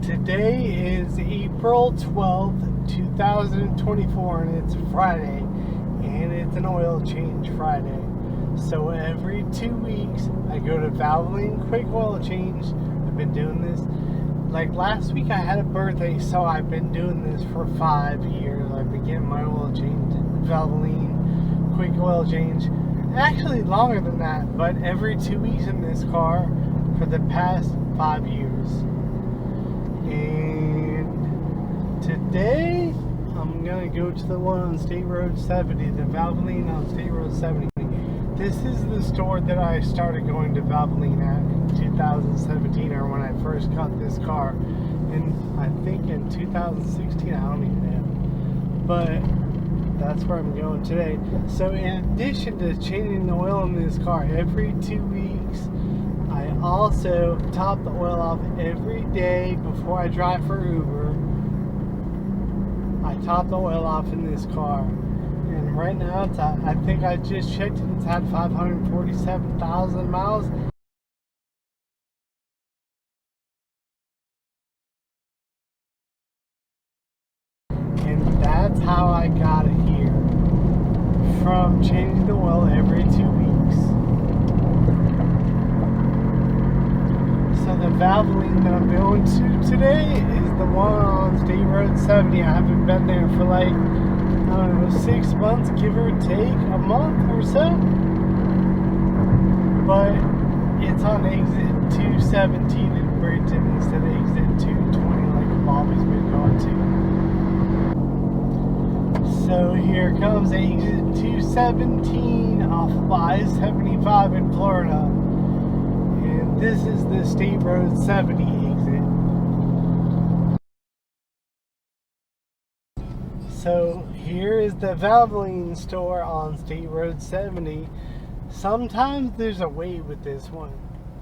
Today is April 12th, 2024, and it's Friday, and it's an oil change Friday. So every 2 weeks, I go to Valvoline Quick Oil Change. I've been doing this. Like last week, I had a birthday, so I've been doing this for 5 years. I've been getting my oil changed at Valvoline Quick Oil Change. Actually, longer than that, but every 2 weeks in this car for the past 5 years. And today, I'm going to go to the one on State Road 70, the Valvoline on State Road 70. This is the store that I started going to Valvoline at in 2017, or when I first got this car. And I think in 2016, I don't even know. But that's where I'm going today. So in addition to changing the oil in this car every 2 weeks, I also top the oil off every day before I drive for Uber. I top the oil off in this car. And right now, it's at, I think I just checked it, it's had 547,000 miles. And that's how I got it here. From changing the oil every 2 weeks. So the Valvoline that I'm going to today is the one on State Road 70. I haven't been there for like, I don't know, 6 months, give or take, a month or so. But it's on exit 217 in Brighton instead of exit 220 like I've always been going to. So here comes exit 217 off of I-75 in Florida. And this is the State Road 70 exit. So here is the Valvoline store on State Road 70. Sometimes there's a wait with this one.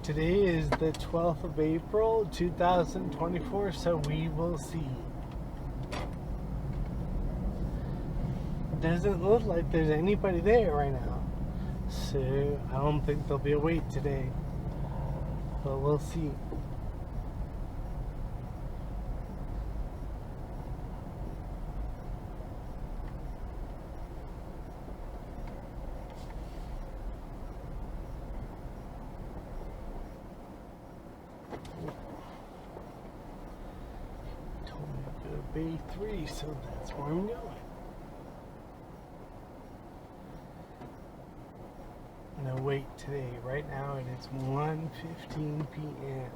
Today is the 12th of April, 2024, so we will see. Doesn't look like there's anybody there right now. So I don't think there'll be a wait today. But we'll see. Told me to go to Bay 3, so that's where I'm going. No wait today. Right now it is 1:15 p.m.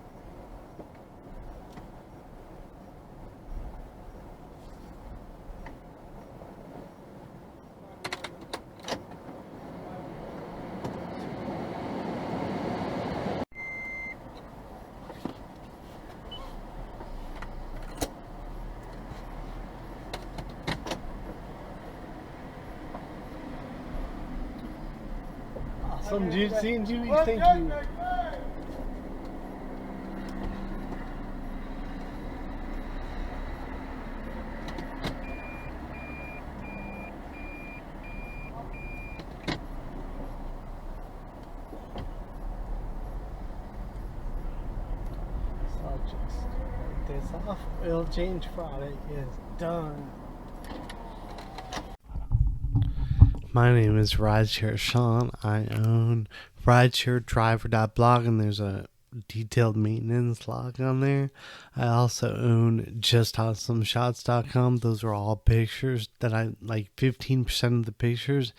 Awesome, dude. See you in 2 weeks. Thank you. So I'll just write this off. Oil change Friday is done. My name is Rideshare Sean. I own RideshareDriver.blog, and there's a detailed maintenance log on there. I also own JustAwesomeShots.com. Those are all pictures that I like. 15% of the pictures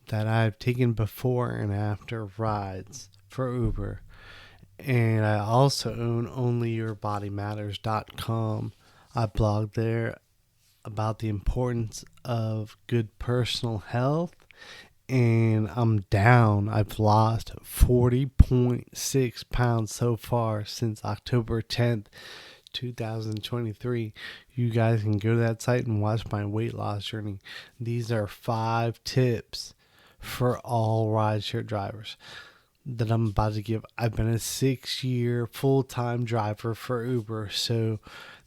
that I've taken before and after rides for Uber. And I also own OnlyYourBodyMatters.com. I blog there about the importance of good personal health, and I'm down. I've lost 40.6 pounds so far since October 10th, 2023. You guys can go to that site and watch my weight loss journey. These are 5 tips for all rideshare drivers that I'm about to give. I've been a 6-year full-time driver for Uber, so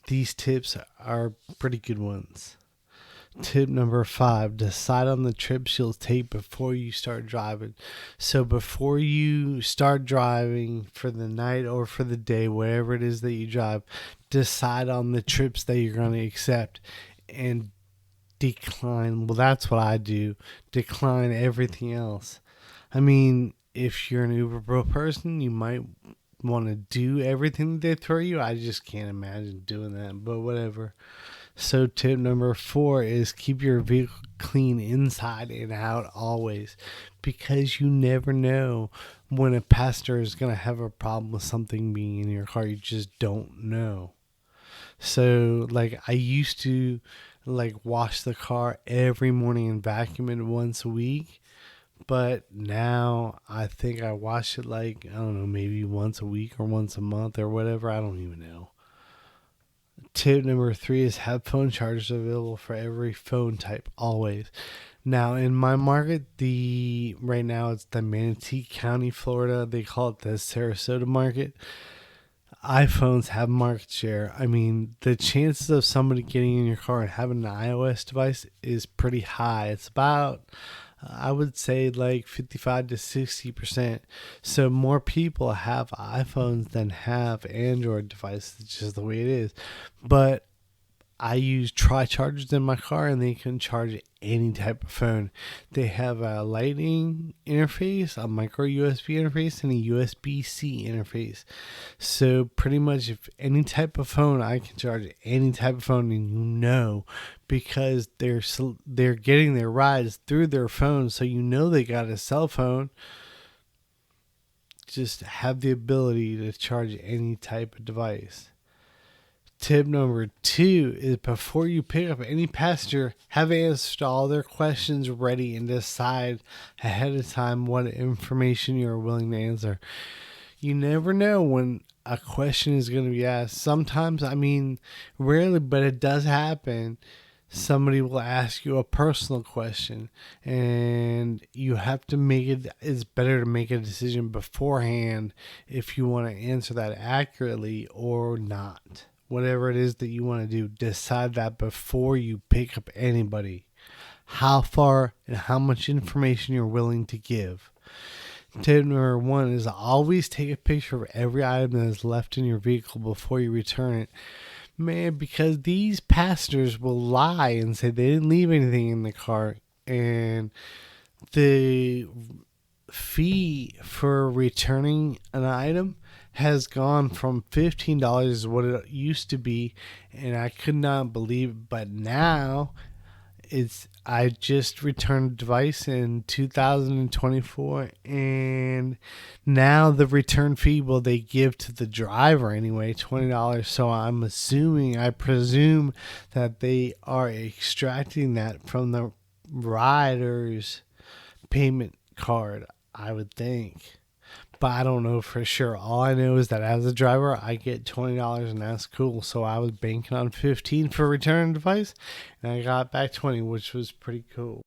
these tips are pretty good ones. Tip number 5, decide on the trips you'll take before you start driving. So before you start driving for the night or for the day, wherever it is that you drive, decide on the trips that you're going to accept and decline. Well, that's what I do. Decline everything else. I mean, if you're an Uber Pro person, you might want to do everything that they throw you. I just can't imagine doing that, but whatever. So tip number 4 is keep your vehicle clean inside and out always, because you never know when a passenger is going to have a problem with something being in your car. You just don't know. So like I used to like wash the car every morning and vacuum it once a week. But now I think I wash it like, I don't know, maybe once a week or once a month or whatever. I don't even know. Tip number 3 is have phone chargers available for every phone type always. Now in my market, right now it's the Manatee County, Florida. They call it the Sarasota market. iPhones have market share. I mean, the chances of somebody getting in your car and having an iOS device is pretty high. It's about, I would say, like 55 to 60%. So more people have iPhones than have Android devices. It's just the way it is. But I use tri-chargers in my car, and they can charge any type of phone. They have a lightning interface, a micro USB interface, and a USB-C interface. So pretty much if any type of phone, I can charge any type of phone, and because they're getting their rides through their phone, so they got a cell phone. Just have the ability to charge any type of device. Tip number 2 is before you pick up any passenger, have answers to all their questions ready and decide ahead of time what information you're willing to answer. You never know when a question is going to be asked. Sometimes, rarely, but it does happen. Somebody will ask you a personal question, and you have to it's better to make a decision beforehand if you want to answer that accurately or not. Whatever it is that you want to do, decide that before you pick up anybody. How far and how much information you're willing to give. Tip number 1 is always take a picture of every item that is left in your vehicle before you return it. Man, because these passengers will lie and say they didn't leave anything in the car, and the fee for returning an item has gone from $15 is what it used to be, and I could not believe it. But now I just returned a device in 2024, and now the return fee, they give to the driver anyway, $20. So I presume that they are extracting that from the rider's payment card, I would think. But I don't know for sure. All I know is that as a driver, I get $20, and that's cool. So I was banking on $15 for return device, and I got back $20, which was pretty cool.